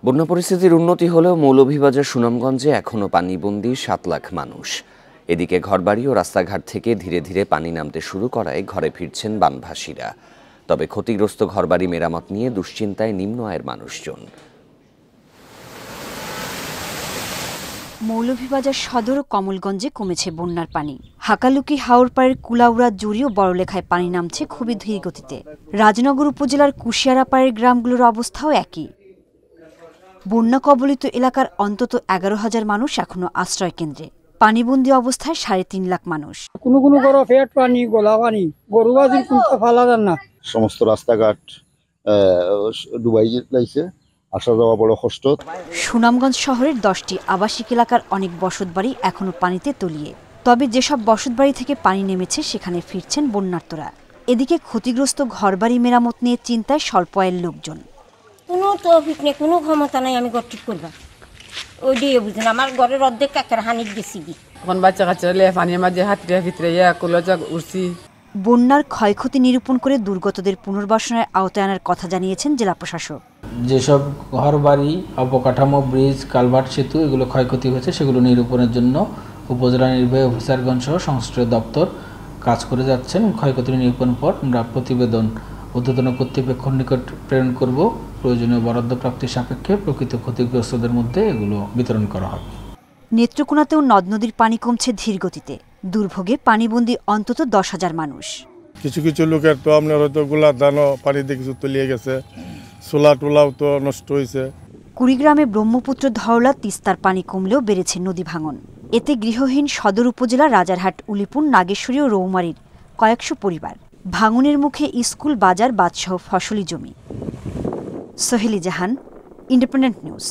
বন্যা পরিস্থিতির উন্নতি হলেও মৌলভীবাজার সুনামগঞ্জে এখনও পানিবন্দী ৭ লাখ মানুষ। এদিকে ঘরবাড়ি ও রাস্তাঘাট থেকে ধীরে ধীরে পানি নামতে শুরু করায় ঘরে ফিরছেন বানভাসীরা। তবে ক্ষতিগ্রস্ত ঘরবাড়ি মেরামত নিয়ে দুশ্চিন্তায় নিম্ন আয়ের মানুষজন। মৌলভীবাজার সদর ও কমলগঞ্জে কমেছে বন্যার পানি। হাকালুকি হাওরপাড়ের কুলাউড়া জুড়ি ও বড়লেখায় পানি নামছে খুবই ধীর গতিতে। রাজনগর উপজেলার কুশিয়ারাপাড়ের গ্রামগুলোর অবস্থাও একই। বন্যা কবলিত এলাকার অন্তত ১১,০০০ মানুষ এখনো আশ্রয় কেন্দ্রে। পানিবন্দী অবস্থায় ৩.৫ লাখ মানুষ। কোনো কোনো ঘর পেট পানি, গোলা পানি, গরু বাজির কোনটা ফালা যান না। সমস্ত রাস্তাঘাট ডুবাই যাইছে, আসা যাওয়া বড় কষ্ট। সুনামগঞ্জ শহরের ১০টি আবাসিক এলাকার অনেক বসতবাড়ি এখনো পানিতে তলিয়ে। তবে যেসব বসতবাড়ি থেকে পানি নেমেছে সেখানে ফিরছেন বন্যার্তরা। এদিকে ক্ষতিগ্রস্ত ঘরবাড়ি মেরামত নিয়ে চিন্তায় স্বল্প আয়ের লোকজন। কোনো তৌফিক নেই, কোনো ক্ষমতা নাই আমি ঘর ঠিক করবা। ওই দিয়ে বুঝলেন আমার ঘরের অর্ধেক কাকের হানির গেছি কি এখন বাচ্চা কাচ্চা পানির মাঝে হাতড়িয়া ভিতরে কলজাক উঠছি। বন্যার ক্ষয়ক্ষতি নিরূপণ করে দুর্গতদের পুনর্বাসনের আওতায় আনার কথা জানিয়েছেন জেলা প্রশাসক। যেসব ঘরবাড়ি, অবকাঠামো, ব্রিজ, কালভার্ট, সেতু এগুলো ক্ষয়ক্ষতি হয়েছে সেগুলো নিরূপণের জন্য উপজেলা নির্বাহী অফিসারগণ সহ সংশ্লিষ্ট দপ্তর কাজ করে যাচ্ছেন। ক্ষয়ক্ষতি নিরূপণ পর আমরা প্রতিবেদন ঊর্ধ্বতন কর্তৃপক্ষের নিকট প্রেরণ করব। প্রয়োজনীয় বরাদ্দ প্রাপ্তির সাপেক্ষে প্রকৃত ক্ষতিগ্রস্তদের মধ্যে এগুলো বিতরণ করা হবে। নেত্রকোনাতেও নদ নদীর পানি কমছে ধীর গতিতে। দুর্ভোগে পানিবন্দী অন্তত ১০,০০০ মানুষ। কিছু কিছু লোকের তো আপনার হয়তো গোলার ধানও পানিতে কিছু তলিয়ে গেছে, সোলা টোলাও তো নষ্ট হয়েছে। কুড়িগ্রামে ব্রহ্মপুত্র ধরলা তিস্তার পানি কমলেও বেড়েছে নদী ভাঙন। এতে গৃহহীন সদর উপজেলা রাজারহাট, উলিপুর, নাগেশ্বরী ও রৌমারীর কয়েকশো পরিবার। ভাঙনের মুখে স্কুল, বাজার, বাদসহ ফসলি জমি। সোহেলি জাহান, ইন্ডিপেন্ডেন্ট নিউজ।